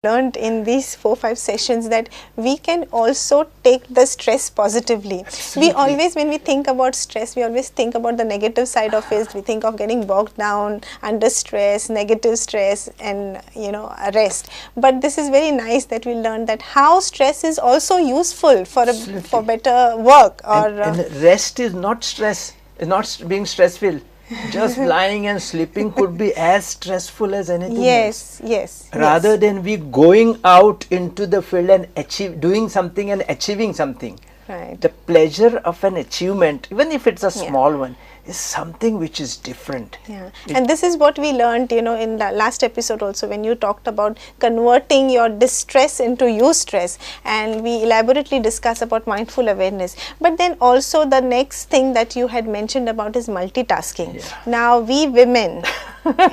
learned in these 4-5 sessions that we can also take the stress positively. Absolutely. We always, when we think about stress, we always think about the negative side of it. We think of getting bogged down under stress, negative stress, and rest. But this is very nice that we learned that how stress is also useful for for better work. And rest is not stress, is not being stressful. Just lying and sleeping could be as stressful as anything else. Yes. Rather than we going out into the field and doing something and achieving something. Right. The pleasure of an achievement, even if it's a small one, is something which is different. Yeah. And this is what we learned, in the last episode also, when you talked about converting your distress into eustress, and we elaborately discuss about mindful awareness. But then also the next thing that you had mentioned about is multitasking. Yeah. Now we women,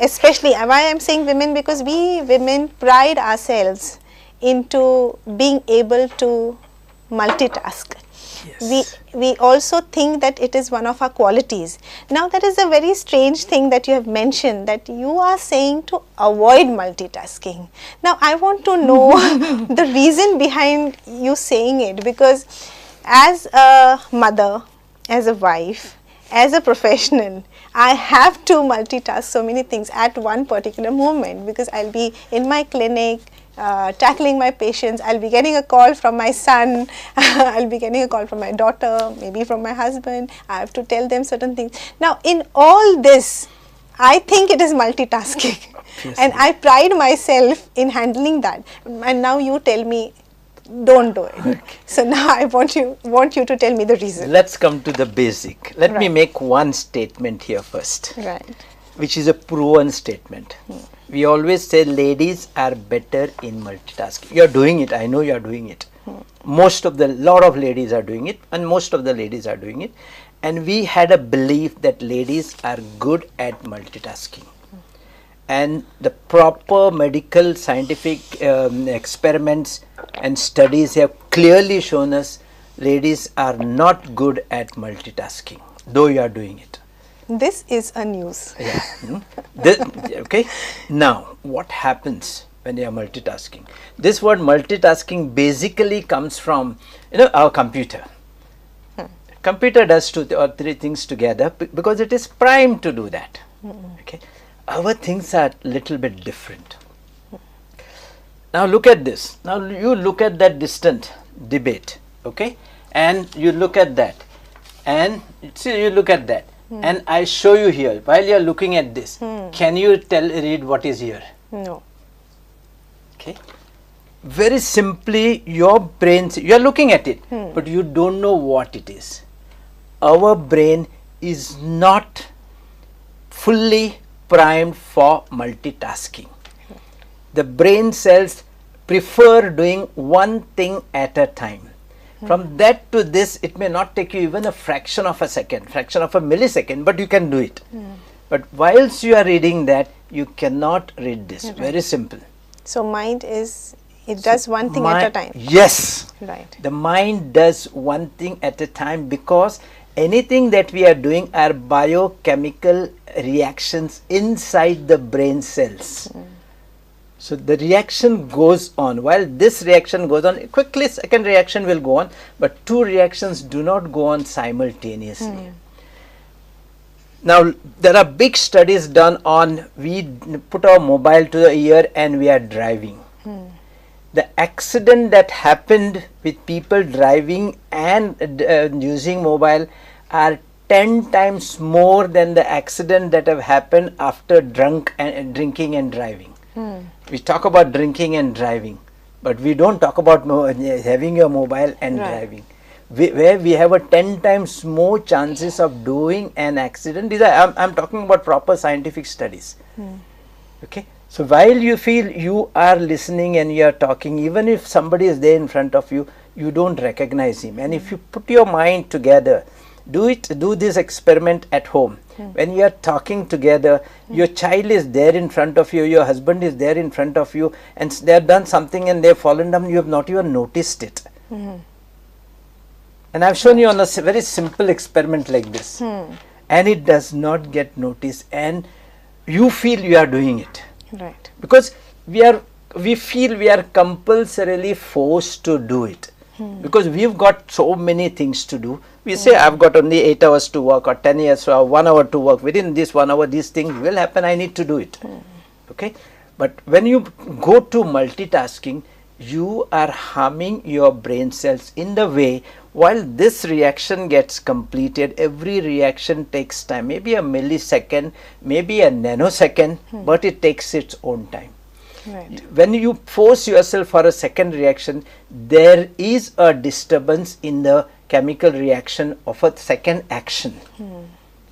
especially, why I'm saying women, because we women pride ourselves into being able to multitask. Yes. We also think that it is one of our qualities. Now that is a very strange thing that you have mentioned, that you are saying to avoid multitasking. Now I want to know the reason behind you saying it, because as a mother, as a wife, as a professional, I have to multitask so many things at one particular moment, because I'll be in my clinic, tackling my patients, I'll be getting a call from my son, I'll be getting a call from my daughter, maybe from my husband, I have to tell them certain things. Now in all this, I think it is multitasking. Obviously. And I pride myself in handling that, and now you tell me don't do it. Okay. So now I want you to tell me the reason. Let's come to the basic. Let me Right. make one statement here first, Right. which is a proven statement. We always say ladies are better in multitasking. You are doing it. I know you are doing it. Lot of ladies are doing it, and most of the ladies are doing it. And we had a belief that ladies are good at multitasking. And the proper medical scientific experiments and studies have clearly shown us ladies are not good at multitasking, though you are doing it. This is a news. Yeah. Okay. Now, what happens when you are multitasking? This word multitasking basically comes from our computer. Computer does 2 or 3 things together because it is primed to do that. Okay. Our things are little bit different. Now look at this. Now you look at that distant debate, okay, and you look at that, and see, you look at that, and I show you here. While you are looking at this, can you read what is here? No. Okay. Very simply, your brain, you are looking at it, but you don't know what it is. Our brain is not fully primed for multitasking. The brain cells prefer doing one thing at a time. From that to this, it may not take you even a fraction of a second, fraction of a millisecond, but you can do it. But whilst you are reading that, you cannot read this. Very simple. So mind is, it does one thing at a time. Yes. Right. The mind does one thing at a time, because anything that we are doing are biochemical reactions inside the brain cells. So the reaction goes on. While this reaction goes on, quickly second reaction will go on, but 2 reactions do not go on simultaneously. Now there are big studies done on, we put our mobile to the ear and we are driving. The accident that happened with people driving and using mobile are 10 times more than the accident that have happened after drinking and driving. We talk about drinking and driving, but we don't talk about having your mobile and driving. Where we have a 10 times more chances of doing an accident. These are, I'm talking about proper scientific studies. Okay. So while you feel you are listening and you are talking, even if somebody is there in front of you, you don't recognize him. And if you put your mind together, do this experiment at home. When you are talking together, your child is there in front of you, your husband is there in front of you, and they have done something and they have fallen down, you have not even noticed it. And I have shown you on a very simple experiment like this, and it does not get noticed, and you feel you are doing it. Right. Because we are we feel we are compulsorily forced to do it. Because we've got so many things to do. We say, I've got only 8 hours to work or 10 years or 1 hour to work. Within this 1 hour, these things will happen. I need to do it. Okay. But when you go to multitasking, you are harming your brain cells in the way while this reaction gets completed. Every reaction takes time, maybe a millisecond, maybe a nanosecond, but it takes its own time. Right. When you force yourself for a second reaction, there is a disturbance in the chemical reaction of a second action.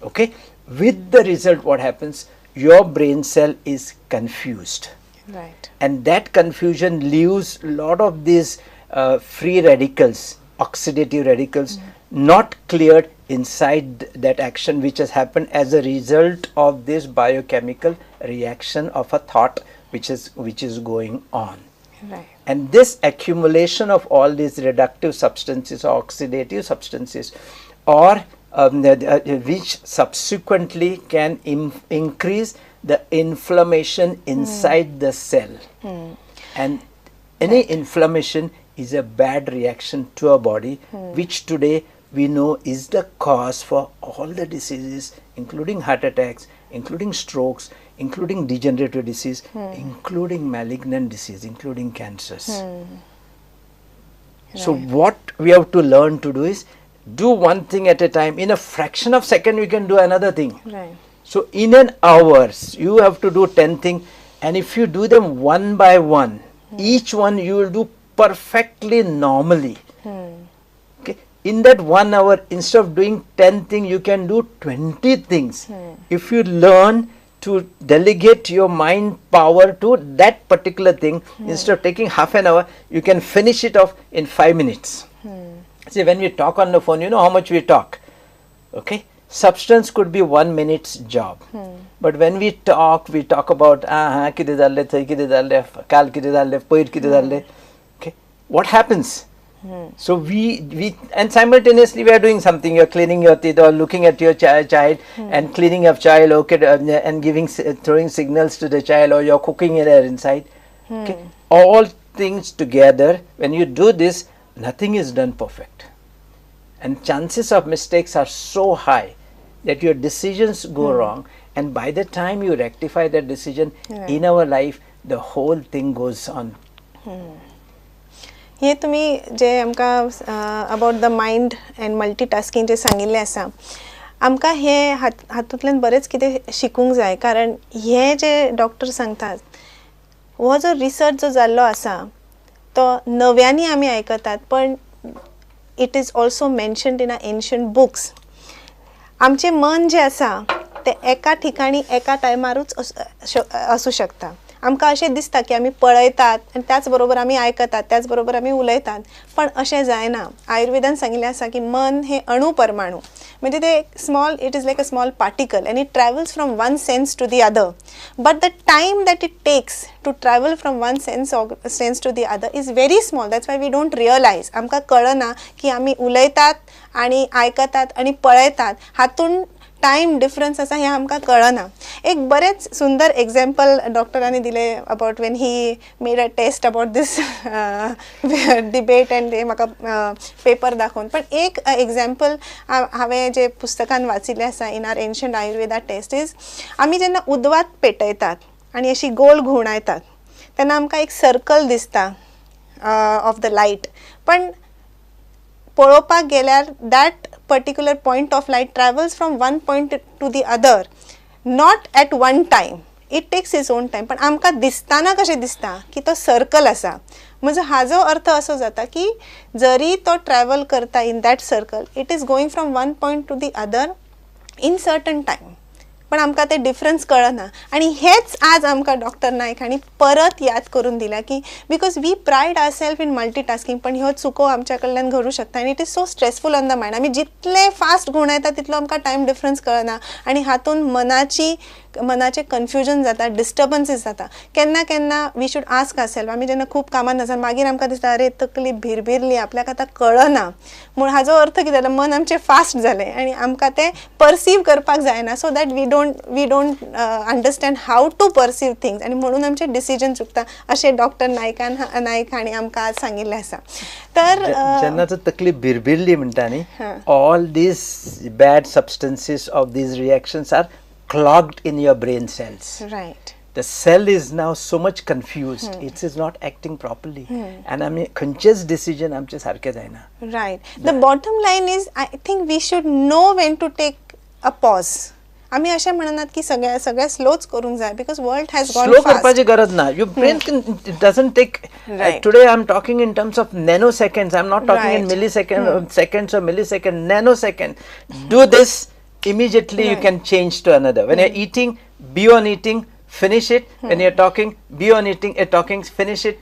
Okay, with the result, what happens? Your brain cell is confused. Right. And that confusion leaves a lot of these free radicals, oxidative radicals, not cleared inside that action, which has happened as a result of this biochemical reaction of a thought which is going on. Right. And this accumulation of all these reductive substances or oxidative substances, or which subsequently can increase the inflammation inside the cell. And any inflammation is a bad reaction to our body, which today we know is the cause for all the diseases, including heart attacks, including strokes, including degenerative disease, including malignant disease, including cancers. So what we have to learn to do is do one thing at a time. In a fraction of a second, we can do another thing. Right. So in an hour, you have to do 10 things, and if you do them one by one, each one you will do perfectly normally. Okay. In that 1 hour, instead of doing 10 things, you can do 20 things. If you learn to delegate your mind power to that particular thing, instead of taking half an hour, you can finish it off in 5 minutes. See, when we talk on the phone, you know how much we talk. Okay. Substance could be 1 minute's job. But when we talk about okay, what happens? So we and simultaneously we are doing something. You are cleaning your teeth or looking at your child and cleaning your child, okay, and throwing signals to the child, or you are cooking there inside. Okay, all things together. When you do this, nothing is done perfect, and chances of mistakes are so high that your decisions go wrong, and by the time you rectify that decision in our life, the whole thing goes on. हे तुम्ही जे आमकां about the mind and multitasking जे सांगिल्लें आसा, आमकां हे हातूंतल्यान बरेंच कितें शिकूंक जाय. कारण हे जे डॉक्टर सांगतात, हो जो रिसर्च जो जाल्लो आसा तो नव्यांनी आमी आयकतात, पण it is also mentioned in a ancient books. आमचें मन जें आसा तें एका ठिकाणी एका टायमारूच आसूं शकता. आमकां अशें दिसता की आमी पळयतात आनी त्याच बरोबर आमी आयकतात, त्याच बरोबर आमी उलयतात, पण अशें जायना. आयुर्वेदान सांगिल्लें आसा की मन हे अणू परमाणू, म्हणजे ते small, it is like a small particle and it travels from one sense to the other, but the time that it takes to travel from one sense to the other is very small. That's why we don't realise. आमकां कळना की आमी उलयतात आनी आयकतात आनी पळयतात, हातून टायम डिफरन्स आसा हें आमकां कळना. एक बरेंच सुंदर एग्जाम्पल डॉक्टरांनी दिलें about when he made a test about this debate and ते म्हाका पेपर दाखोवन. पण एक एग्जाम्पल हांवें जे पुस्तकान वाचिल्लें आसा in our ancient Ayurveda test is, आमी जेन्ना उदवात पेटयतात आनी अशी गोल घुंवडायतात तेन्ना आमकां एक सर्कल दिसता ऑफ द लायट, पण पळोवपाक गेल्यार that particular point of light travels from one point to the other, not at one time. It takes its own time. पण आमकां दिसताना कशें दिसता की तो सर्कल आसा. म्हणजे हाजो अर्थ असो जाता की जरी तो ट्रॅवल करता in that circle, it is going from one point to the other in certain time, पण आमकां ते डिफरन्स कळना. आनी हेच आज आमकां डॉक्टर नायक हांणी परत याद करून दिला की because we pride our self in multitasking, पण ह्यो चुको आमच्या कडल्यान घडूं शकता आनी it is so stressful on the mind. आमी जितले फास्ट घुंवडायता तितलो आमकां टायम डिफरन्स कळना आनी हातून मनाचें कन्फ्युजन जाता, डिस्टर्बन्सीस जाता. केन्ना केन्ना we should ask our self. आमी जेन्ना खूब कामान आसा मागीर आमकां दिसता अरे तकली भिरभिरली, आपल्याक आतां कळना. म्हूण हाजो अर्थ कितें जाला, मन आमचें फास्ट जालें आनी आमकां तें परसीव करपाक जायना, so that we don't understand how to perceive things आणि म्हणून आमचे डिसिजन चुकता असे डॉक्टर नाईक हांणी आमकां आज सांगिल्लें आसा. तर जेन्ना तकली भिरभिरली म्हणटा न्ही, all these bad substances of these reactions are clogged in your brain cells. Right. The cell is now so much confused. It is not acting properly. And I mean, conscious decision आमचे सारके जायना. Right. The bottom line is, I think we should know when to take a pause. आम्ही अशें म्हणनात की सगळ्या स्लोच करूंक जाय, because world has gone Slow fast. करपाची गरज ना. Your brain it doesn't take. Right. Today I'm talking in terms of nanoseconds. I'm not talking in Right. milliseconds, seconds or milliseconds. Nanosecond. Do this immediately. You can change to another. When you're eating, be on eating. Finish it. When you're talking, be on eating, talking, finish it.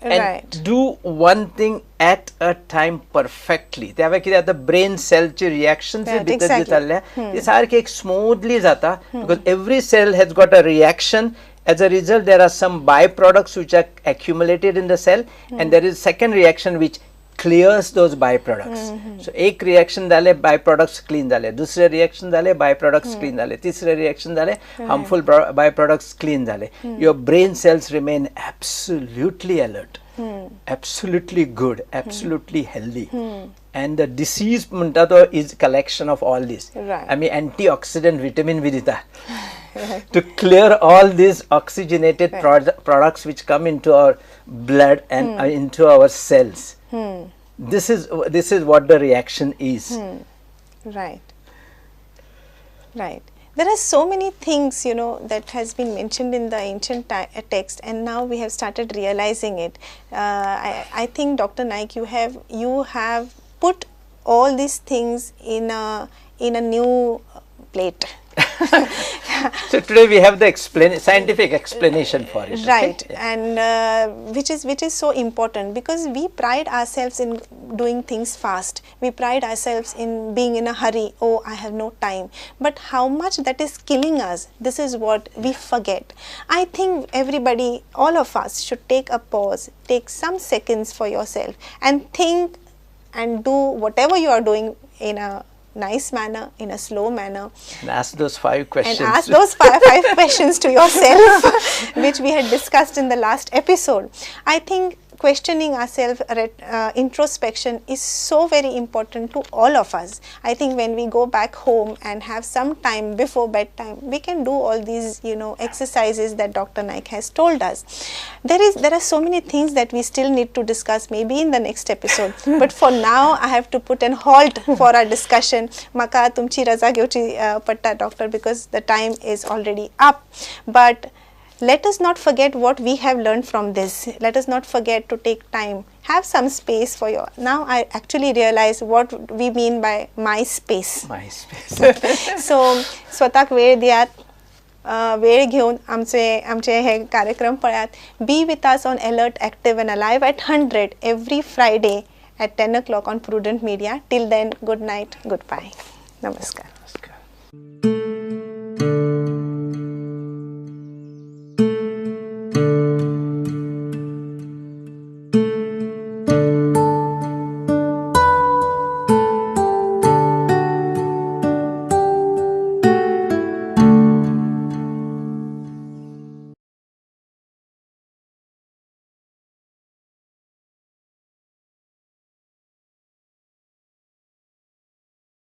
And Right. do one thing at a time perfectly. त्यावेळी कितें जाता, brain सेलचे reactions Right, भितर exactly. जे जाल्ले ते सारके एक smoothly जाता, because every cell has got a reaction. As a result, there are some byproducts which are accumulated in the cell, and there is second reaction which clears those byproducts. So एक reaction झाले, byproducts clean झाले, दुसरे reaction झाले, byproducts clean झाले, तिसरे reaction झाले, harmful byproducts clean झाले. Your brain cells remain absolutely alert, absolutely good, absolutely healthy. And the disease म्हणटा तो is collection of all this. Right. I mean, antioxidant vitamin भी दिता to clear all these oxygenated products which come into our blood and into our cells. This is what the reaction is. Right. Right. There are so many things, you know, that has been mentioned in the ancient text, and now we have started realizing it. I think, Dr. Naik, you have put all these things in a new plate. So today we have the scientific explanation for it. Right. Okay? And which is so important, because we pride ourselves in doing things fast. We pride ourselves in being in a hurry. Oh, I have no time. But how much that is killing us, this is what we forget. I think everybody, all of us, should take a pause, take some seconds for yourself and think and do whatever you are doing in a nice manner, in a slow manner. And ask those 5 questions. And ask those five questions to yourself, which we had discussed in the last episode. I think questioning ourselves, introspection is so very important to all of us. I think when we go back home and have some time before bedtime, we can do all these, you know, exercises that Dr. Naik has told us. There are so many things that we still need to discuss, maybe in the next episode. But for now, I have to put an halt for our discussion. Maka tumchi raza gyuchi patta, doctor, because the time is already up. But let us not forget what we have learned from this. Let us not forget to take time. Have some space for your. Now I actually realize what we mean by my space. My space. So स्वताक वेळ दियात, वेळ घेऊन आमचे हे कार्यक्रम पळयात. Be with us on Alert, Active and Alive at 100 every Friday at 10 o'clock on Prudent Media. Till then, good night, goodbye. Namaskar. Namaskar.